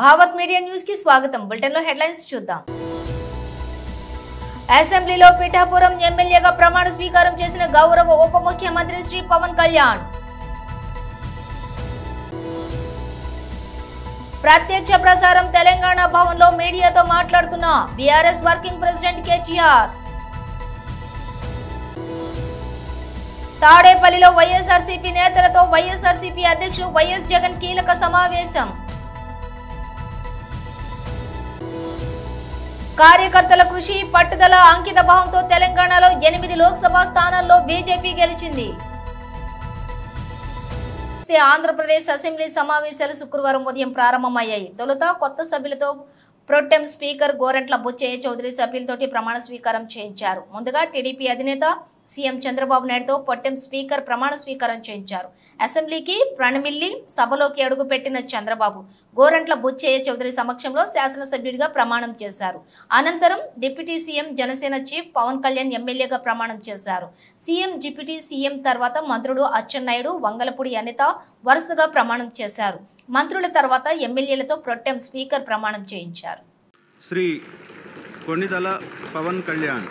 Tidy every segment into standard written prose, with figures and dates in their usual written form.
Bhavat media news కి స్వాగతం. Bulletin లో హెడ్లైన్స్ చూద్దాం. అసెంబ్లీలో పిఠాపురం ఎమ్మెల్యేగా ప్రమాణ స్వీకారం చేసిన గౌరవ ఉప ముఖ్యమంత్రి శ్రీ పవన్ కళ్యాణ్. ప్రత్యక్ష ప్రసారం తెలంగాణ భవన్లో మీడియాతో మాట్లాడుతున్న బీఆర్ఎస్ వర్కింగ్ ప్రెసిడెంట్ కేటీఆర్. తాడేపల్లిలో వైఎస్ఆర్సీపీ నేతలతో వైఎస్ఆర్సీపీ అధ్యక్షుడు వైఎస్ జగన్ కీలక సమావేశం. కార్యకర్తల కృషి పట్టుదల అంకిత భావంతో తెలంగాణలో 8 లోక్సభ స్థానాల్లో బీజేపీ గెలిచింది. ఆంధ్రప్రదేశ్ అసెంబ్లీ సమావేశాలు శుక్రవారం ఉదయం ప్రారంభమయ్యాయి. తొలుత కొత్త సభ్యులతో ప్రొటెం స్పీకర్ గోరంట్ల బుచ్చయ్య చౌదరి సభ్యులతోటి ప్రమాణ స్వీకారం చేయించారు. ముందుగా టీడీపీ అధినేత సీఎం చంద్రబాబు నాయుడుతో ప్రొటెం స్పీకర్ ప్రమాణ స్వీకారం చేయించారు. అసెంబ్లీకి ప్రణమిల్లి సభలోకి అడుగుపెట్టిన చంద్రబాబు గోరంట్ల బుచ్చయ్య చౌదరి సమక్షంలో శాసనసభ్యుడిగా ప్రమాణం చేశారు. అనంతరం deputy CM Janasena chief Pawan Kalyan ఎమ్మెల్యేగా ప్రమాణం చేశారు. సీఎం డిప్యూటీ సీఎం తర్వాత మంత్రులు అచ్చెన్నాయుడు, వంగలపూడి అనిత వరుసగా ప్రమాణం చేశారు. మంత్రుల తర్వాత ఎమ్మెల్యేలతో ప్రొటెం స్పీకర్ ప్రమాణం చేయించారు. శ్రీ కొణిదల పవన్ కళ్యాణ్.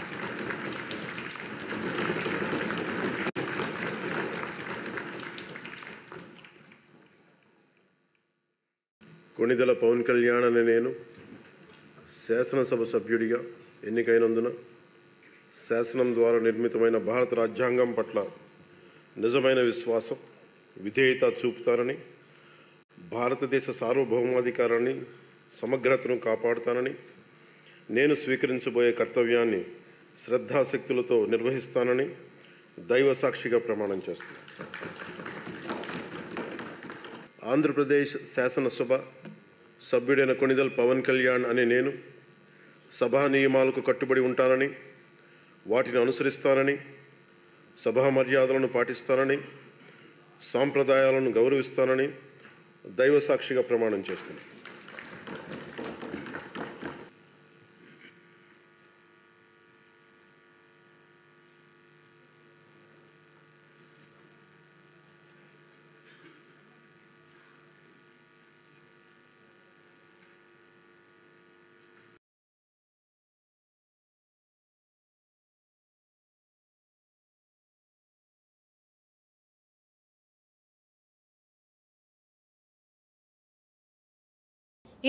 కొణిదెల పవన్ కళ్యాణ్ అనే నేను శాసనసభ సభ్యుడిగా ఎన్నికైనందున శాసనం ద్వారా నిర్మితమైన భారత రాజ్యాంగం పట్ల నిజమైన విశ్వాసం, విధేయత చూపుతానని, భారతదేశ సార్వభౌమాధికారాన్ని, సమగ్రతను కాపాడుతానని, నేను స్వీకరించబోయే కర్తవ్యాన్ని శ్రద్ధాశక్తులతో నిర్వహిస్తానని దైవ సాక్షిగా ప్రమాణం చేస్తాను. ఆంధ్రప్రదేశ్ శాసనసభ సభ్యుడైన కొణిదెల పవన్ కళ్యాణ్ అనే నేను సభా నియమాలకు కట్టుబడి ఉంటానని, వాటిని అనుసరిస్తానని, సభా మర్యాదలను పాటిస్తానని, సాంప్రదాయాలను గౌరవిస్తానని దైవ సాక్షిగా ప్రమాణం చేస్తున్నాను.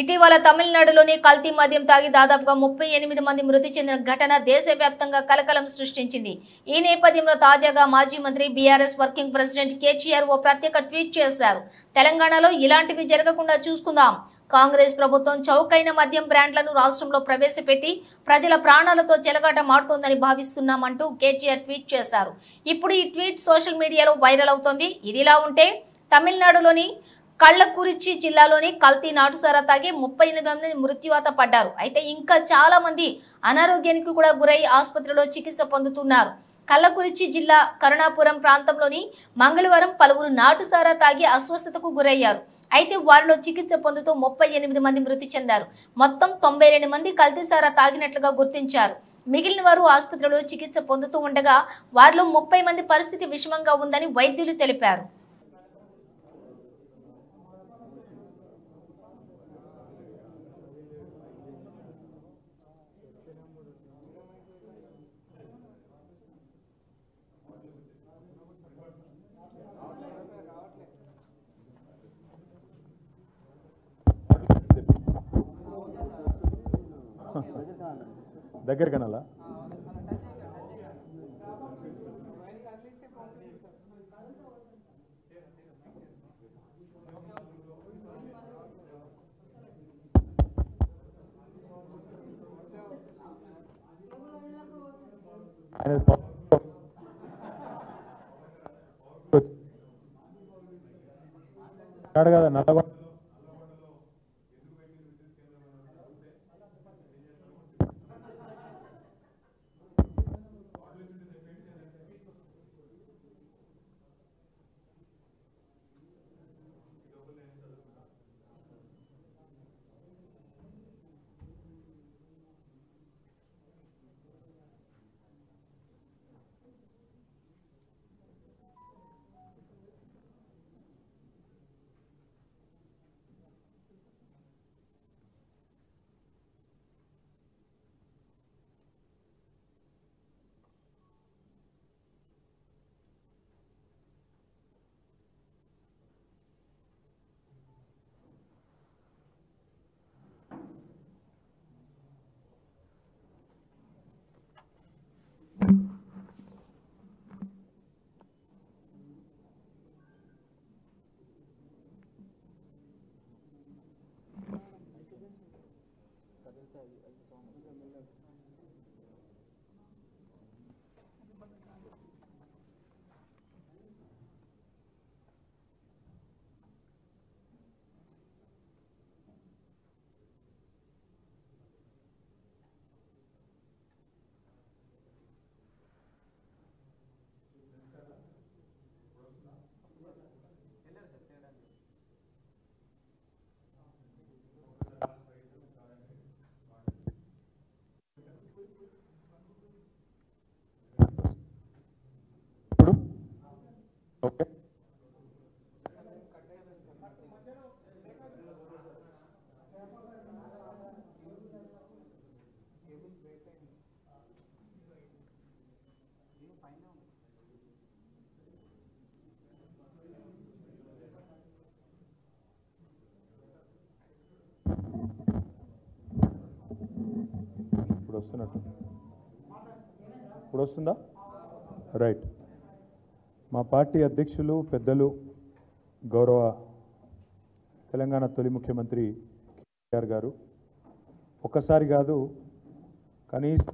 ఇటీవల తమిళనాడులోని కల్తీ మద్యం తాగి దాదాపుగా 38 మంది మృతి చెందిన ఘటన దేశవ్యాప్తంగా కలకలం సృష్టించింది. ఈ నేపథ్యంలో తాజాగా మాజీ మంత్రి బీఆర్ఎస్ వర్కింగ్ ప్రెసిడెంట్ కేటీఆర్ ఓ ప్రత్యేక ట్వీట్ చేశారు. తెలంగాణలో ఇలాంటివి జరగకుండా చూసుకుందాం. కాంగ్రెస్ ప్రభుత్వం చౌకైన మద్యం బ్రాండ్లను రాష్ట్రంలో ప్రవేశపెట్టి ప్రజల ప్రాణాలతో చెలగాటమాడుతోందని భావిస్తున్నామంటూ కేటీఆర్ ట్వీట్ చేశారు. ఇప్పుడు ఈ ట్వీట్ సోషల్ మీడియాలో వైరల్ అవుతోంది. ఇదిలా ఉంటే తమిళనాడులోని కళ్ళకురిచి జిల్లాలోని కల్తీ నాటుసారా తాగి 38 మంది మృత్యువాత పడ్డారు. అయితే ఇంకా చాలా మంది అనారోగ్యానికి కూడా గురై ఆసుపత్రిలో చికిత్స పొందుతున్నారు. కళ్ళకురిచి జిల్లా కరుణాపురం ప్రాంతంలోని మంగళవారం పలువురు నాటుసారా తాగి అస్వస్థతకు గురయ్యారు. అయితే వారిలో చికిత్స పొందుతూ 38 మంది మృతి చెందారు. మొత్తం 92 మంది కల్తీసారా తాగినట్లుగా గుర్తించారు. మిగిలిన వారు ఆసుపత్రిలో చికిత్స పొందుతూ ఉండగా వారిలో 30 మంది పరిస్థితి విషమంగా ఉందని వైద్యులు తెలిపారు. దగ్గర కనాలా కదా నల్లగొండ ఓకే ఇప్పుడు వస్తున్నట్టు ఇప్పుడు వస్తుందా రైట్ మా పార్టీ అధ్యక్షులు పెద్దలు గౌరవ తెలంగాణ తొలి ముఖ్యమంత్రి కేసీఆర్ గారు ఒక్కసారి కాదు కనీసం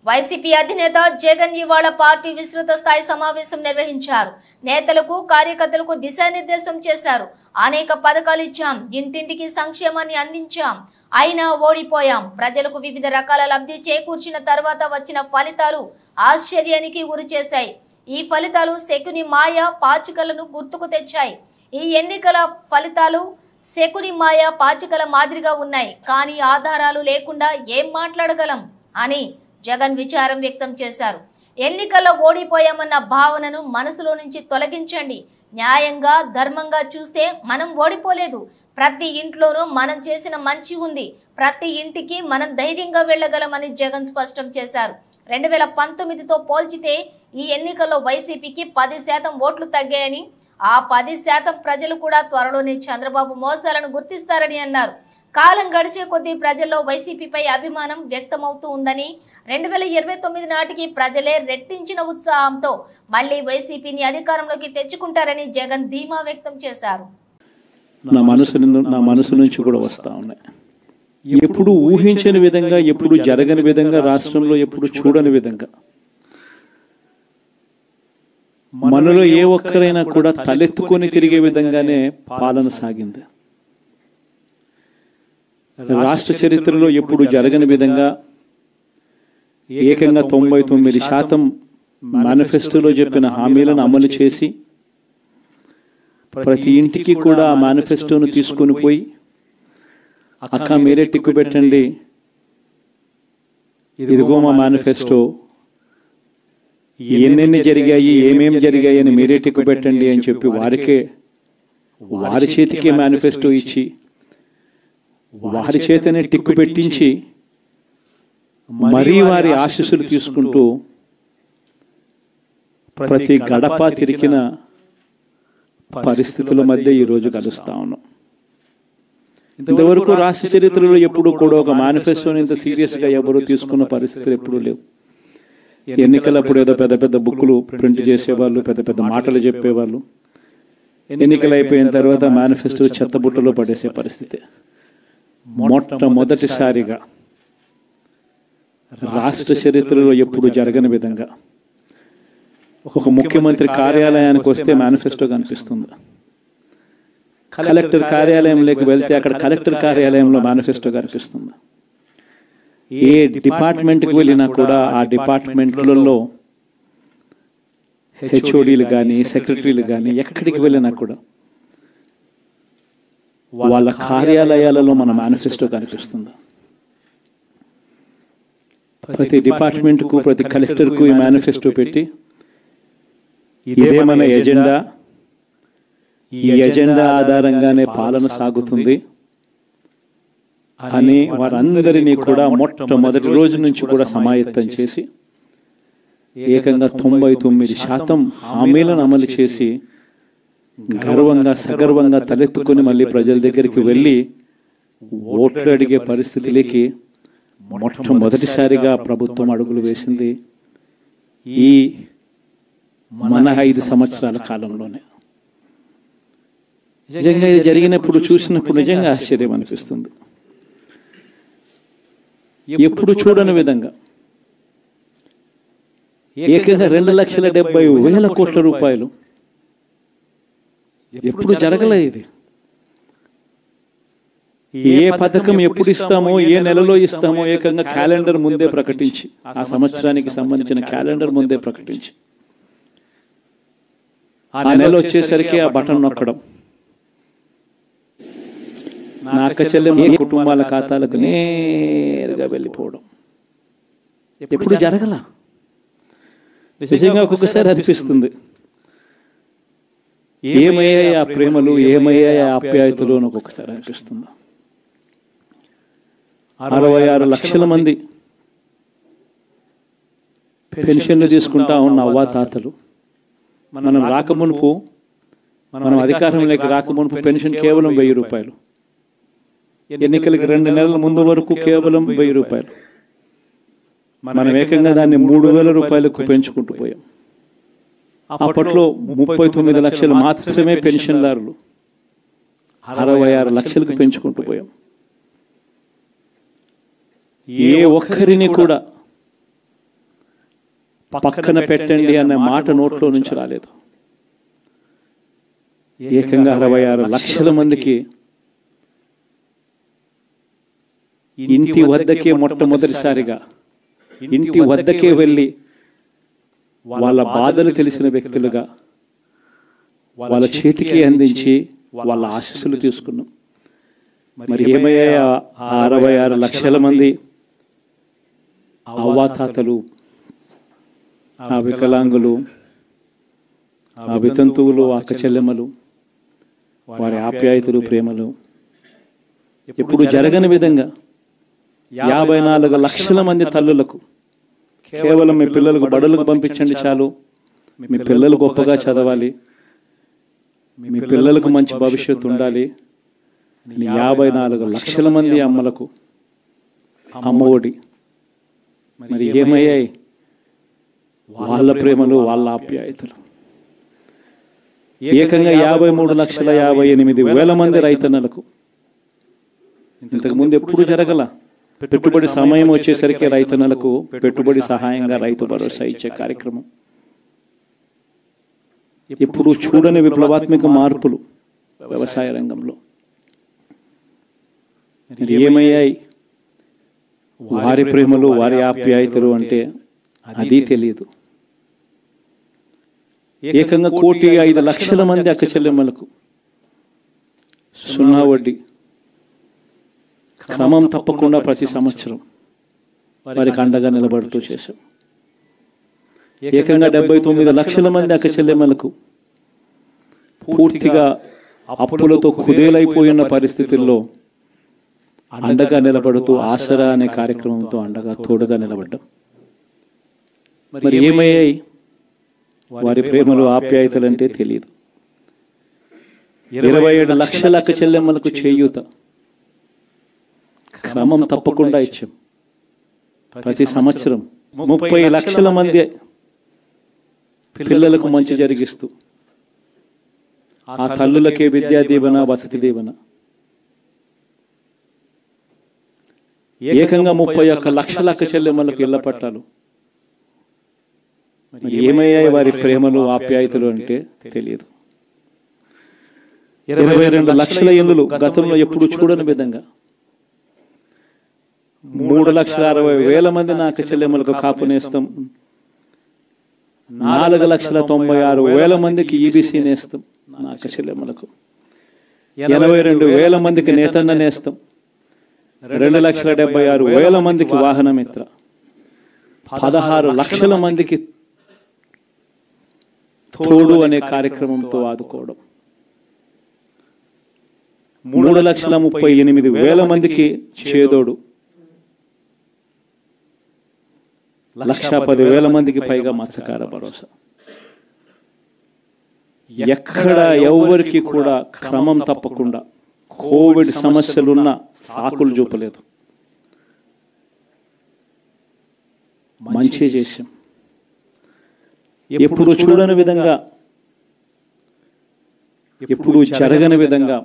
వైసీపీ అధినేత జగన్ ఇవాళ పార్టీ విస్తృత స్థాయి సమావేశం నిర్వహించారు. నేతలకు కార్యకర్తలకు దిశానిర్దేశం చేశారు. అనేక పథకాలు ఇచ్చాం, ఇంటింటికి సంక్షేమాన్ని అందించాం, అయినా ఓడిపోయాం. ప్రజలకు వివిధ రకాల లబ్ధి చేకూర్చిన తర్వాత వచ్చిన ఫలితాలు ఆశ్చర్యానికి గురిచేశాయి. ఈ ఫలితాలు శకుని మాయ పాచికలను గుర్తుకు తెచ్చాయి. ఈ ఎన్నికల ఫలితాలు శకుని మాయ పాచికల మాదిరిగా ఉన్నాయి. కానీ ఆధారాలు లేకుండా ఏం మాట్లాడగలం అని జగన్ విచారం వ్యక్తం చేశారు. ఎన్నికల్లో ఓడిపోయామన్న భావనను మనసులో నుంచి తొలగించండి. న్యాయంగా ధర్మంగా చూస్తే మనం ఓడిపోలేదు. ప్రతి ఇంట్లోనూ మనం చేసిన మంచి ఉంది. ప్రతి ఇంటికి మనం ధైర్యంగా వెళ్ళగలమని జగన్ స్పష్టం చేశారు. 2019తో పోల్చితే ఈ ఎన్నికల్లో వైసీపీకి 10% ఓట్లు తగ్గాయని, ఆ 10% ప్రజలు కూడా త్వరలోనే చంద్రబాబు మోసాలను గుర్తిస్తారని అన్నారు. కాలం గడిచే కొద్దీ ప్రజల్లో వైసీపీపై అభిమానం వ్యక్తమవుతూ ఉందని, 2029 నాటికి ప్రజలే రెట్టించిన ఉత్సాహంతో మళ్లీ వైసీపీని అధికారంలోకి తెచ్చుకుంటారని జగన్ ధీమా వ్యక్తం చేశారు. నా మనసు నుంచి కూడా వస్తా ఉన్నాయి. ఎప్పుడు ఊహించని విధంగా, ఎప్పుడు జరగని విధంగా, రాష్ట్రంలో ఎప్పుడు చూడని విధంగా మనలో ఏ ఒక్కరైనా కూడా తలెత్తుకొని తిరిగే విధంగానే పాలన సాగింది. రాష్ట్ర చరిత్రలో ఎప్పుడు జరగని విధంగా ఏకంగా 99% మేనిఫెస్టోలో చెప్పిన హామీలను అమలు చేసి ప్రతి ఇంటికి కూడా ఆ మేనిఫెస్టోను తీసుకొని పోయి, అక్క మీరే టిక్కు పెట్టండి, ఇదిగో మా మేనిఫెస్టో, ఎన్నెన్ని జరిగాయి, ఏమేమి జరిగాయి అని మీరే టిక్కు పెట్టండి అని చెప్పి వారి చేతికే మేనిఫెస్టో ఇచ్చి వారి చేతనే టిక్కు పెట్టించి మరీ వారి ఆశీస్సులు తీసుకుంటూ ప్రతి గడప తిరిగిన పరిస్థితుల మధ్య ఈరోజు కలుస్తా ఉన్నాం. ఇంతవరకు రాష్ట్ర చరిత్రలో ఎప్పుడు కూడా ఒక మేనిఫెస్టోని ఇంత సీరియస్గా ఎవరు తీసుకున్న పరిస్థితులు ఎప్పుడూ లేవు. ఎన్నికలప్పుడు ఏదో పెద్ద పెద్ద బుక్కులు ప్రింట్ చేసేవాళ్ళు, పెద్ద పెద్ద మాటలు చెప్పేవాళ్ళు. ఎన్నికలు అయిపోయిన తర్వాత మేనిఫెస్టో చెత్తబుట్టలో పడేసే పరిస్థితి. మొట్టమొదటిసారిగా రాష్ట్ర చరిత్రలో ఎప్పుడు జరగని విధంగా ఒక ముఖ్యమంత్రి కార్యాలయానికి వస్తే మేనిఫెస్టో కనిపిస్తుంది. కలెక్టర్ కార్యాలయంలోకి వెళ్తే అక్కడ కలెక్టర్ కార్యాలయంలో మేనిఫెస్టో కనిపిస్తుంది. ఏ డిపార్ట్మెంట్కి వెళ్ళినా కూడా ఆ డిపార్ట్మెంట్లలో హెచ్ఓడీలు కానీ, సెక్రటరీలు కానీ ఎక్కడికి వెళ్ళినా కూడా వాళ్ళ కార్యాలయాలలో మన మేనిఫెస్టో కనిపిస్తుంది. ప్రతి డిపార్ట్మెంట్కు, ప్రతి కలెక్టర్కు ఈ మేనిఫెస్టో పెట్టి ఇదే మన ఎజెండా, ఈ ఎజెండా ఆధారంగానే పాలన సాగుతుంది అని వారందరినీ కూడా మొట్టమొదటి రోజు నుంచి కూడా సమాయత్తం చేసి ఏకంగా 99% హామీలను అమలు చేసి గర్వంగా, సగర్వంగా తలెత్తుకొని మళ్ళీ ప్రజల దగ్గరికి వెళ్ళి ఓట్లు అడిగే పరిస్థితిలోకి మొట్టమొదటిసారిగా ప్రభుత్వం అడుగులు వేసింది ఈ మన 5 సంవత్సరాల కాలంలోనే. నిజంగా ఇది జరిగినప్పుడు చూసినప్పుడు నిజంగా ఆశ్చర్యం అనిపిస్తుంది. ఎప్పుడు చూడని విధంగా ఏకంగా 2,70,000 కోట్ల రూపాయలు. ఎప్పుడు జరగలే ఇది. ఏ పథకం ఎప్పుడు ఇస్తామో, ఏ నెలలో ఇస్తామో ఏకంగా క్యాలెండర్ ముందే ప్రకటించి, ఆ సంవత్సరానికి సంబంధించిన క్యాలెండర్ ముందే ప్రకటించి, ఆ నెల వచ్చేసరికి ఆ బటన్ నొక్కడం, నా అక్క చెల్లెమ్మ కుటుంబాల ఖాతాలకు నేరుగా వెళ్ళిపోవడం ఎప్పుడు జరగల. నిజంగా ఒక్కొక్కసారి అనిపిస్తుంది, ఏమయ్యాయి ఆ ప్రేమలు, ఏమయ్యాయి ఆ ఆప్యాయతలు అని ఒక్కొక్కసారి అనిపిస్తుంది. 66 లక్షల మంది పెన్షన్లు తీసుకుంటా ఉన్న అవ్వాతాతలు, మనం రాకమునుపు, మనం అధికారంలోకి రాకమునుపు పెన్షన్ కేవలం 1000 రూపాయలు. ఎన్నికలకి 2 నెలల ముందు వరకు కేవలం 1000 రూపాయలు. మనం ఏకంగా దాన్ని 3,000 రూపాయలకు పెంచుకుంటూ పోయాం. అప్పట్లో 39 లక్షలు మాత్రమే పెన్షన్దారులు, 66 లక్షలకు పెంచుకుంటూ పోయాం. ఏ ఒక్కరిని కూడా పక్కన పెట్టండి అన్న మాట నోట్లో నుంచి రాలేదు. ఏకంగా 66 లక్షల మందికి ఇంటి వద్దకే మొట్టమొదటిసారిగా ఇంటి వద్దకే వెళ్ళి వాళ్ళ బాధలు తెలిసిన వ్యక్తులుగా వాళ్ళ చేతికి అందించి వాళ్ళ ఆశీస్సులు తీసుకున్నాం. మరి ఏమయ్యా 66 లక్షల మంది అవ్వాతాతలు, ఆ వికలాంగులు, ఆ వితంతువులు, అక్క చెల్లెమ్మలు, వారి ఆప్యాయతలు, ప్రేమలు ఎప్పుడు జరగని విధంగా 54 లక్షల మంది తల్లులకు కేవలం మీ పిల్లలకు బడులకు పంపించండి చాలు, మీ పిల్లలు గొప్పగా చదవాలి, మీ పిల్లలకు మంచి భవిష్యత్తు ఉండాలి, 54 లక్షల మంది అమ్మలకు అమ్మఒడి. మరి ఏమయ్యాయి వాళ్ళ ప్రేమలు, వాళ్ళ ఆప్యాయతలు? ఏకంగా 53,58,000 మంది రైతన్నలకు ఇంతకుముందు ఎప్పుడు జరగల. పెట్టుబడి సమయం వచ్చేసరికి రైతన్నలకు పెట్టుబడి సహాయంగా రైతు భరోసా ఇచ్చే కార్యక్రమం. ఎప్పుడు చూడని విప్లవాత్మక మార్పులు వ్యవసాయ రంగంలో. ఏమయ్యాయి వారి ప్రేమలు, వారి ఆప్యాయతలు అంటే అది తెలియదు. ఏకంగా 1,05,00,000 మంది అక్క చెల్లెమ్మలకు 0 వడ్డీ క్రమం తప్పకుండా ప్రతి సంవత్సరం వారికి అండగా నిలబడుతూ చేశాం. ఏకంగా 79 లక్షల మంది అక్క చెల్లెమ్మలకు పూర్తిగా అప్పులతో కుదేలైపోయిన పరిస్థితుల్లో అండగా నిలబడుతూ ఆసరా అనే కార్యక్రమంతో అండగా తోడుగా నిలబడ్డాం. మరి ఏమయ్యాయి వారి ప్రేమలు, ఆప్యాయతలు అంటే తెలియదు. 27 లక్షల అక్క చెల్లెమ్మలకు చేయూత క్రమం తప్పకుండా ఇచ్చాం. ప్రతి సంవత్సరం 30 లక్షల మంది పిల్లలకు మంచి జరిగిస్తూ ఆ తల్లులకే విద్యా దీవెన, వసతి దీవెన. ఏకంగా 31 లక్షల అక్క చెల్లెమ్మలకు ఇళ్ల పట్టాలు. ఏమయ్యాయి వారి ప్రేమలు, ఆప్యాయతలు అంటే తెలియదు. 22 లక్షల ఇళ్ళు గతంలో ఎప్పుడు చూడని విధంగా 3,60,000 మంది నా అక్క చెల్లెమ్మలకు కాపు నేస్తం, 4,96,000 మందికి ఈబీసీ నేస్తం నా అక్క చెల్లెమ్మలకు, 82,000 మందికి నేతన్న నేస్తం, 2,76,000 మందికి వాహన మిత్ర, 16 లక్షల మందికి తోడు అనే కార్యక్రమంతో ఆదుకోవడం, 3,38,000 మందికి చేదోడు, 1,10,000 మందికి పైగా మత్స్యకార భరోసా. ఎక్కడ ఎవరికి కూడా క్రమం తప్పకుండా కోవిడ్ సమస్యలున్న సాకులు చూపలేదు. మంచి చేశాం. ఎప్పుడు చూడని విధంగా, ఎప్పుడు జరగని విధంగా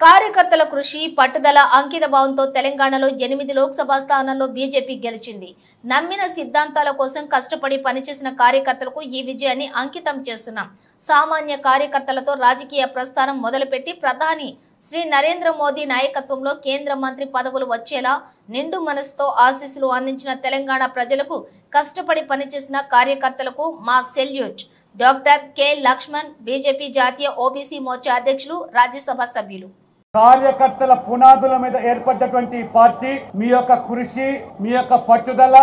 కార్యకర్తల కృషి, పట్టుదల, అంకిత భావంతో తెలంగాణలో 8 లోక్సభ స్థానాల్లో బీజేపీ గెలిచింది. నమ్మిన సిద్ధాంతాల కోసం కష్టపడి పనిచేసిన కార్యకర్తలకు ఈ విజయాన్ని అంకితం చేస్తున్నాం. సామాన్య కార్యకర్తలతో రాజకీయ ప్రస్థానం మొదలుపెట్టి ప్రధాని శ్రీ నరేంద్ర మోదీ నాయకత్వంలో కేంద్ర మంత్రి పదవులు వచ్చేలా నిండు మనసుతో ఆశీస్సులు అందించిన తెలంగాణ ప్రజలకు, కష్టపడి పనిచేసిన కార్యకర్తలకు మా salute. Doctor K Laxman, BJP జాతీయ ఓబీసీ మోర్చా అధ్యక్షులు, రాజ్యసభ సభ్యులు. కార్యకర్తల పునాదుల మీద ఏర్పడ్డటువంటి పార్టీ. మీ యొక్క కృషి, మీ యొక్క పట్టుదల,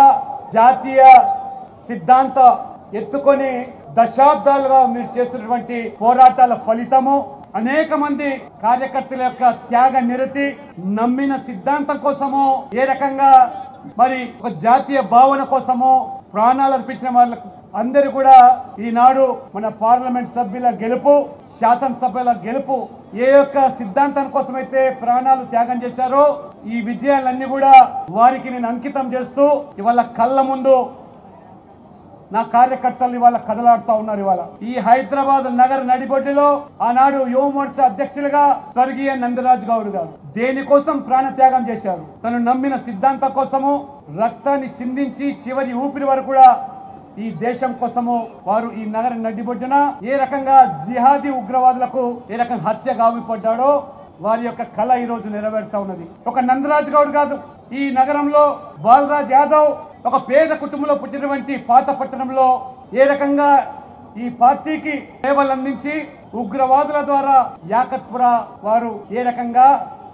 జాతీయ సిద్ధాంత ఎత్తుకొని దశాబ్దాలుగా మీరు చేస్తున్నటువంటి పోరాటాల ఫలితము. అనేక మంది కార్యకర్తల యొక్క త్యాగ నిరతి, నమ్మిన సిద్ధాంతం కోసము, ఏ రకంగా మరి ఒక జాతీయ భావన కోసము ప్రాణాలు అర్పించిన వాళ్ళకు అందరూ కూడా ఈనాడు మన పార్లమెంట్ సభ్యుల గెలుపు, శాసనసభ్యుల గెలుపు, ఏ యొక్క సిద్ధాంతం కోసమైతే ప్రాణాలు త్యాగం చేశారో ఈ విజయాలన్నీ కూడా వారికి నేను అంకితం చేస్తూ ఇవాళ కళ్ళ ముందు నా కార్యకర్తలు ఇవాళ కదలాడుతూ ఉన్నారు. ఇవాళ ఈ హైదరాబాద్ నగర నడిబొడ్డులో ఆనాడు యువ మోర్చా అధ్యక్షులుగా స్వర్గీయ నందరాజ్ గౌడ్ గారు దేనికోసం ప్రాణ త్యాగం చేశారు. తను నమ్మిన సిద్ధాంతం కోసము రక్తాన్ని చిందించి చివరి ఊపిరి వరకు కూడా ఈ దేశం కోసము వారు ఈ నగర నడిబొడ్డున ఏ రకంగా జిహాదీ ఉగ్రవాదులకు ఏ రకంగా హత్య గావిపడ్డాడో వారి యొక్క కళ ఈ రోజు నెరవేరుతా ఉన్నది. ఒక నందరాజ్ గౌడ్ కాదు, ఈ నగరంలో బాలరాజ్ యాదవ్ ఒక పేద కుటుంబంలో పుట్టినటువంటి పాత పట్టణంలో ఏ రకంగా ఈ పార్టీకి సేవలు అందించి ఉగ్రవాదుల ద్వారా యాకత్పుర వారు ఏ రకంగా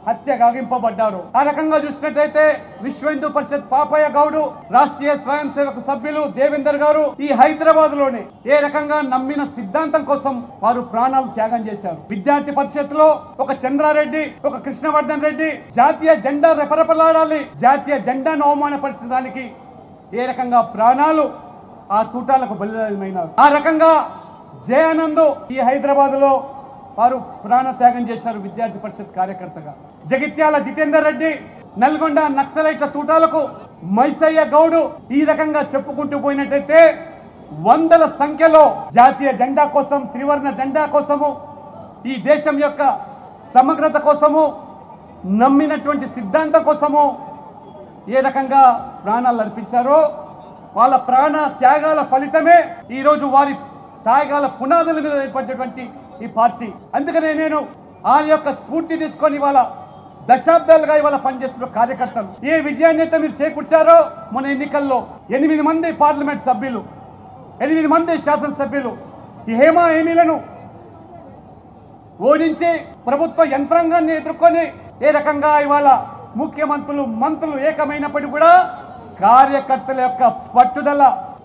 హత్య గావింపబడ్డారు. ఆ రకంగా చూసినట్లయితే విశ్వ హిందూ పరిషత్ పాపయ్య గౌడు, రాష్ట్రీయ స్వయం సేవక సభ్యులు దేవేందర్ గారు ఈ హైదరాబాద్ లోనే ఏ రకంగా నమ్మిన సిద్ధాంతం కోసం వారు ప్రాణాలు త్యాగం చేశారు. విద్యార్థి పరిషత్లో ఒక చంద్రారెడ్డి, ఒక కృష్ణవర్ధన్ రెడ్డి జాతీయ జెండా రెపరెపలాడాలి, జాతీయ జెండాను అవమానపరచడానికి ఏ రకంగా ప్రాణాలు ఆ తూటాలకు బలిదానమైనారు. ఆ రకంగా జయానంద్ ఈ హైదరాబాద్ లో వారు ప్రాణ త్యాగం చేశారు విద్యార్థి పరిషత్ కార్యకర్తగా. జగిత్యాల జితేందర్ రెడ్డి నల్గొండ నక్సలైట్ల తూటాలకు మైసయ్య గౌడు ఈ రకంగా చెప్పుకుంటూ పోయినట్టయితే వందల సంఖ్యలో జాతీయ జెండా కోసం, త్రివర్ణ జెండా కోసము, ఈ దేశం యొక్క సమగ్రత కోసము, నమ్మినటువంటి సిద్ధాంతం కోసము ఏ రకంగా ప్రాణాలు అర్పించారో వాళ్ళ ప్రాణ త్యాగాల ఫలితమే ఈరోజు వారి త్యాగాల పునాదుల మీద ఏర్పడినటువంటి ఈ పార్టీ. అందుకనే నేను ఆ యొక్క స్ఫూర్తి తీసుకొని ఇవాళ దశాబ్దాలుగా ఇవాళ పనిచేస్తున్న కార్యకర్తలు ఏ విజయాన్ని అయితే మీరు చేకూర్చారో మన ఎన్నికల్లో 8 మంది పార్లమెంట్ సభ్యులు, 8 మంది శాసనసభ్యులు ఈ హేమా హేమీలను ఓడించి ప్రభుత్వ యంత్రాంగాన్ని ఎదుర్కొని ఏ రకంగా ఇవాళ ముఖ్యమంత్రులు, మంత్రులు ఏకమైనప్పటికీ కూడా కార్యకర్తల యొక్క పట్టుదల,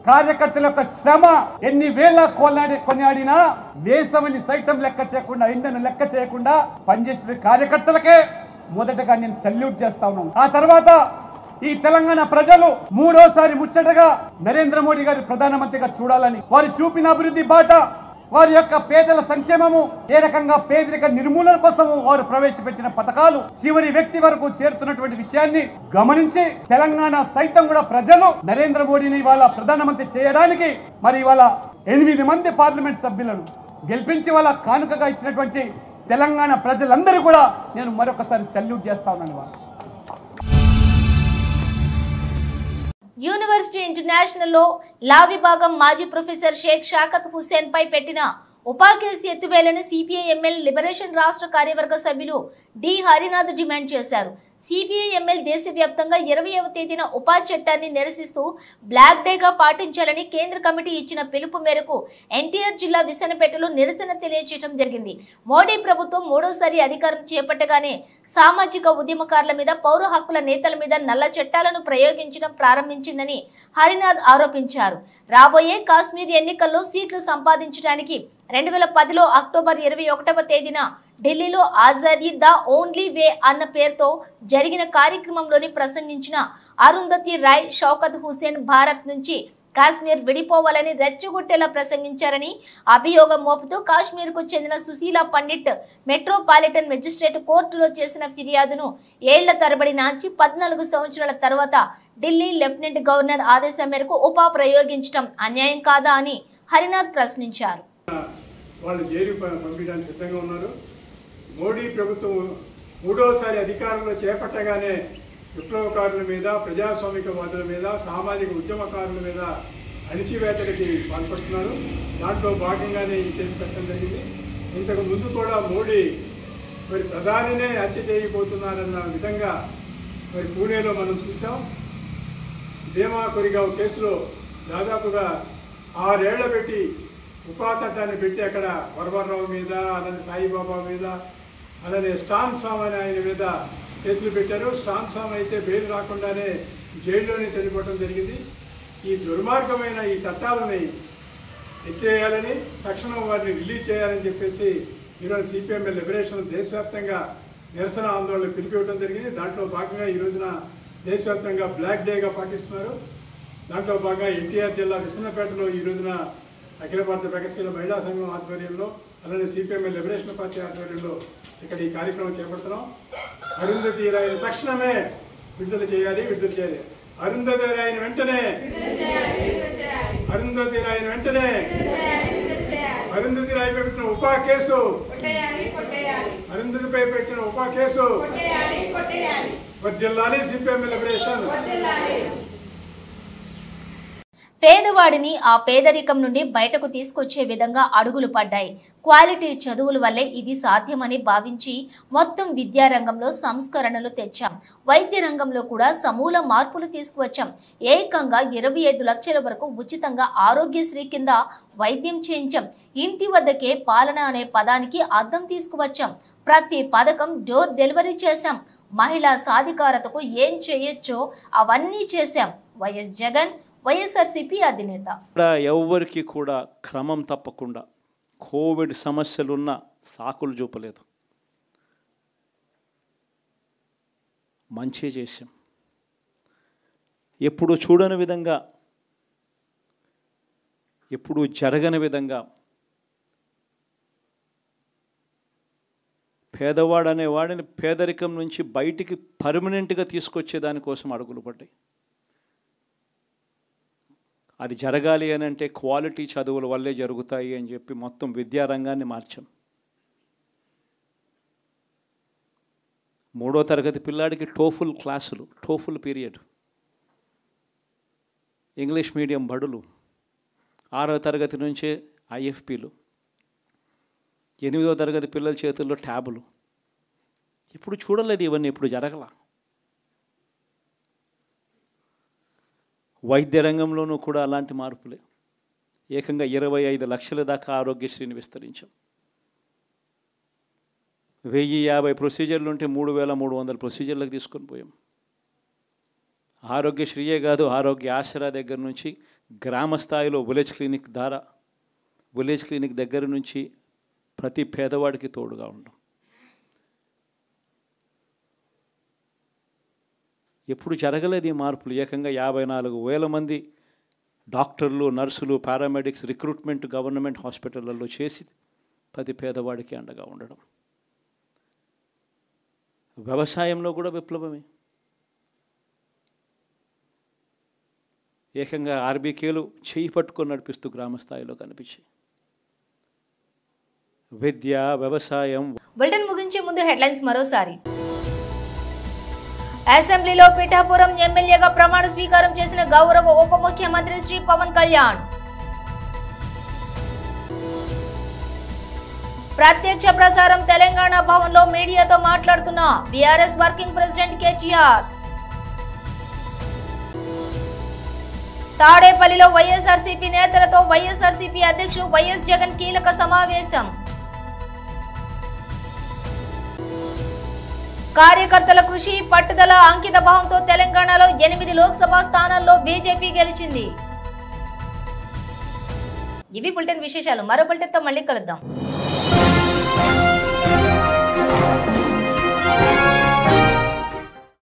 కార్యకర్తల యొక్క శ్రమ ఎన్ని వేల కొనియాడినా వేసవిని సైతం లెక్క చేయకుండా, ఎండను లెక్క చేయకుండా పనిచేసిన కార్యకర్తలకే మొదటగా నేను సల్యూట్ చేస్తా ఉన్నాను. ఆ తర్వాత ఈ తెలంగాణ ప్రజలు మూడోసారి ముచ్చటగా నరేంద్ర మోడీ గారి ప్రధానమంత్రిగా చూడాలని వారు చూపిన అభివృద్ధి బాట, వారి యొక్క పేదల సంక్షేమము, ఏ రకంగా పేదరిక నిర్మూలన కోసం వారు ప్రవేశపెట్టిన పథకాలు చివరి వ్యక్తి వరకు చేరుతున్నటువంటి విషయాన్ని గమనించి తెలంగాణ సైతం కూడా ప్రజలు నరేంద్ర మోడీని ఇవాళ ప్రధానమంత్రి చేయడానికి మరి ఇవాళ 8 మంది పార్లమెంట్ సభ్యులను గెలిపించి వాళ్ళ కానుకగా ఇచ్చినటువంటి తెలంగాణ ప్రజలందరూ కూడా నేను మరొకసారి సల్యూట్ చేస్తా ఉన్నాను. యూనివర్సిటీ ఇంటర్నేషనల్ లో లా విభాగం మాజీ ప్రొఫెసర్ షేక్ షాకత్ హుస్సేన్ పై పెట్టిన ఉపా కేసు ఎత్తివేయాలని సిపిఐ ఎంఎల్ లిబరేషన్ రాష్ట్ర కార్యవర్గ సభ్యులు డి హరినాథ్ డిమాండ్ చేశారు. సిపిఐ ఎంఎల్ దేశవ్యాప్తంగా 20వ తేదీన ఉపా చట్టాన్ని నిరసిస్తూ బ్లాక్ డేగా పాటించాలని కేంద్ర కమిటీ ఇచ్చిన పిలుపు మేరకు ఎన్టీఆర్ జిల్లా విసనపేటలో నిరసన తెలియజేయడం జరిగింది. మోడీ ప్రభుత్వం మూడోసారి అధికారం చేపట్టగానే సామాజిక ఉద్యమకారుల మీద, పౌర హక్కుల నేతల మీద నల్ల చట్టాలను ప్రయోగించడం ప్రారంభించిందని హరినాథ్ ఆరోపించారు. రాబోయే కాశ్మీర్ ఎన్నికల్లో సీట్లు సంపాదించడానికి 2010లో అక్టోబర్ 21వ తేదీన ఢిల్లీలో ఆజాదీ ద ఓన్లీ వే అన్న పేరుతో జరిగిన కార్యక్రమంలోని ప్రసంగించిన అరుంధతి రాయ్ షౌకత్ హుస్సేన్ భారత్ నుంచి కాశ్మీర్ విడిపోవాలని రెచ్చగొట్టేలా ప్రసంగించారని అభియోగం మోపుతూ కాశ్మీర్కు చెందిన సుశీల పండిట్ మెట్రోపాలిటన్ మెజిస్ట్రేట్ కోర్టులో చేసిన ఫిర్యాదును ఏళ్ల తరబడి నాచి 14 సంవత్సరాల తర్వాత ఢిల్లీ లెఫ్టినెంట్ గవర్నర్ ఆదేశం మేరకు ప్రయోగించడం అన్యాయం కాదా అని హరినాథ్ ప్రశ్నించారు. వాళ్ళు జైలు పంపించడానికి సిద్ధంగా ఉన్నారు. మోడీ ప్రభుత్వం మూడోసారి అధికారంలో చేపట్టగానే విప్లవకారుల మీద, ప్రజాస్వామికవాదుల మీద, సామాజిక ఉద్యమకారుల మీద అణిచివేతలకి పాల్పడుతున్నారు. దాంట్లో భాగంగానే ఈ కేసు పెట్టడం జరిగింది. ఇంతకు ముందు కూడా మోడీ మరి ప్రధానినే హత్య చేయబోతున్నారన్న విధంగా మరి పూణేలో మనం చూసాం. భీమా కొరిగావ్ కేసులో దాదాపుగా 6 ఏళ్ల పెట్టి ఉపా చట్టాన్ని పెట్టి అక్కడ వరవరరావు మీద, అలానే సాయిబాబా మీద, అలానే స్టాన్ సామ్ అనే ఆయన మీద కేసులు పెట్టారు. స్టాన్ సామ్ అయితే బెయిల్ రాకుండానే జైల్లోనే చనిపోవడం జరిగింది. ఈ దుర్మార్గమైన ఈ చట్టాలని ఎత్తేయాలని, తక్షణం వారిని రిలీజ్ చేయాలని చెప్పేసి ఈరోజు సిపిఎంఎల్ లిబరేషన్ దేశవ్యాప్తంగా నిరసన ఆందోళన పిలిపివ్వడం జరిగింది. దాంట్లో భాగంగా ఈ రోజున దేశవ్యాప్తంగా బ్లాక్ డేగా పాటిస్తున్నారు. దాంట్లో భాగంగా ఎన్టీఆర్ జిల్లా విసన్నపేటలో ఈ రోజున అఖిల భారత ప్రగతిశీల మహిళా సంఘం ఆధ్వర్యంలో, అలానే సిపిఎంఎల్ లిబరేషన్ పార్టీ ఆధ్వర్యంలో ఇక్కడ ఈ కార్యక్రమం చేపడుతున్నాం. అరుంధతి రాయని తక్షణమే విడుదల చేయాలి. అరుంధతి రాయని వెంటనే అరుంధతి రాయిపై పెట్టిన ఉపా కేసు, అరుంధతిపై పెట్టిన ఉపా కేసు జిల్లాని సిపిఎంఎల్ లిబరేషన్. పేదవాడిని ఆ పేదరికం నుండి బయటకు తీసుకొచ్చే విధంగా అడుగులు పడ్డాయి. క్వాలిటీ చదువుల వల్లే ఇది సాధ్యమని భావించి మొత్తం విద్యారంగంలో సంస్కరణలు తెచ్చాం. వైద్య రంగంలో కూడా సమూల మార్పులు తీసుకువచ్చాం. ఏకంగా 25 లక్షల వరకు ఉచితంగా ఆరోగ్యశ్రీ కింద వైద్యం చేయించాం. ఇంటి వద్దకే పాలన అనే పదానికి అర్థం తీసుకువచ్చాం. ప్రతి పథకం డోర్ డెలివరీ చేశాం. మహిళా సాధికారతకు ఏం చేయొచ్చో అవన్నీ చేశాం. వైఎస్ జగన్ వైఎస్ఆర్సీపీ అధినేత. ఎవరికి కూడా క్రమం తప్పకుండా కోవిడ్ సమస్యలున్న సాకులు చూపలేదు. మంచి చేశాం. ఎప్పుడు చూడని విధంగా, ఎప్పుడు జరగని విధంగా పేదవాడు వాడిని పేదరికం నుంచి బయటికి పర్మనెంట్గా తీసుకొచ్చే దానికోసం అడుగులు పడ్డాయి. అది జరగాలి అని అంటే క్వాలిటీ చదువుల వల్లే జరుగుతాయి అని చెప్పి మొత్తం విద్యారంగాన్ని మార్చాం. 3వ తరగతి పిల్లాడికి టోఫుల్ క్లాసులు, టోఫుల్ పీరియడ్, ఇంగ్లీష్ మీడియం బడులు, 6వ తరగతి నుంచే ఐఎఫ్పీలు, 8వ తరగతి పిల్లల చేతుల్లో ట్యాబులు. ఇప్పుడు చూడలేదు ఇవన్నీ, ఇప్పుడు జరగల. వైద్య రంగంలోనూ కూడా అలాంటి మార్పులే. ఏకంగా 25 లక్షల దాకా ఆరోగ్యశ్రీని విస్తరించాం. 1050 ప్రొసీజర్లు ఉంటే 3300 ప్రొసీజర్లకు తీసుకొని పోయాం. ఆరోగ్యశ్రీయే కాదు, ఆరోగ్య ఆసరా దగ్గర నుంచి గ్రామ స్థాయిలో విలేజ్ క్లినిక్ దగ్గర నుంచి ప్రతి పేదవాడికి తోడుగా ఉండం. ఎప్పుడు జరగలేదు ఈ మార్పులు. ఏకంగా 54,000 మంది డాక్టర్లు, నర్సులు, పారామెడిక్స్ రిక్రూట్మెంట్ గవర్నమెంట్ హాస్పిటళ్లలో చేసి ప్రతి పేదవాడికి అండగా ఉండడం. వ్యవసాయంలో కూడా విప్లవమే. ఏకంగా ఆర్బీకేలు చేయి పట్టుకొని నడిపిస్తూ గ్రామ స్థాయిలో కనిపించాయి. విద్య, వ్యవసాయం. బులెటిన్ ముగించే ముందు హెడ్లైన్స్ మరోసారి. అసెంబ్లీలో పిఠాపురం ఎమ్మెల్యేగా ప్రమాణ స్వీకారం చేసిన గౌరవ ఉప ముఖ్యమంత్రి శ్రీ పవన్ కళ్యాణ్. ప్రత్యక్ష ప్రసారం తెలంగాణ భవన్లో మీడియాతో మాట్లాడుతున్న బీఆర్ఎస్ వర్కింగ్ ప్రెసిడెంట్ కేటీఆర్. తాడేపల్లిలో వైఎస్ఆర్సీపీ నేతలతో వైఎస్ఆర్సీపీ అధ్యక్షుడు వైఎస్ జగన్ కీలక సమావేశం. కార్యకర్తల కృషి, పట్టుదల, అంకిత భావంతో తెలంగాణలో 8 లోక్సభ స్థానాల్లో బీజేపీ గెలిచింది. ఇవి బులెటిన్ విశేషాలు. మరో బులెటిన్తో మళ్ళీ కలుద్దాం.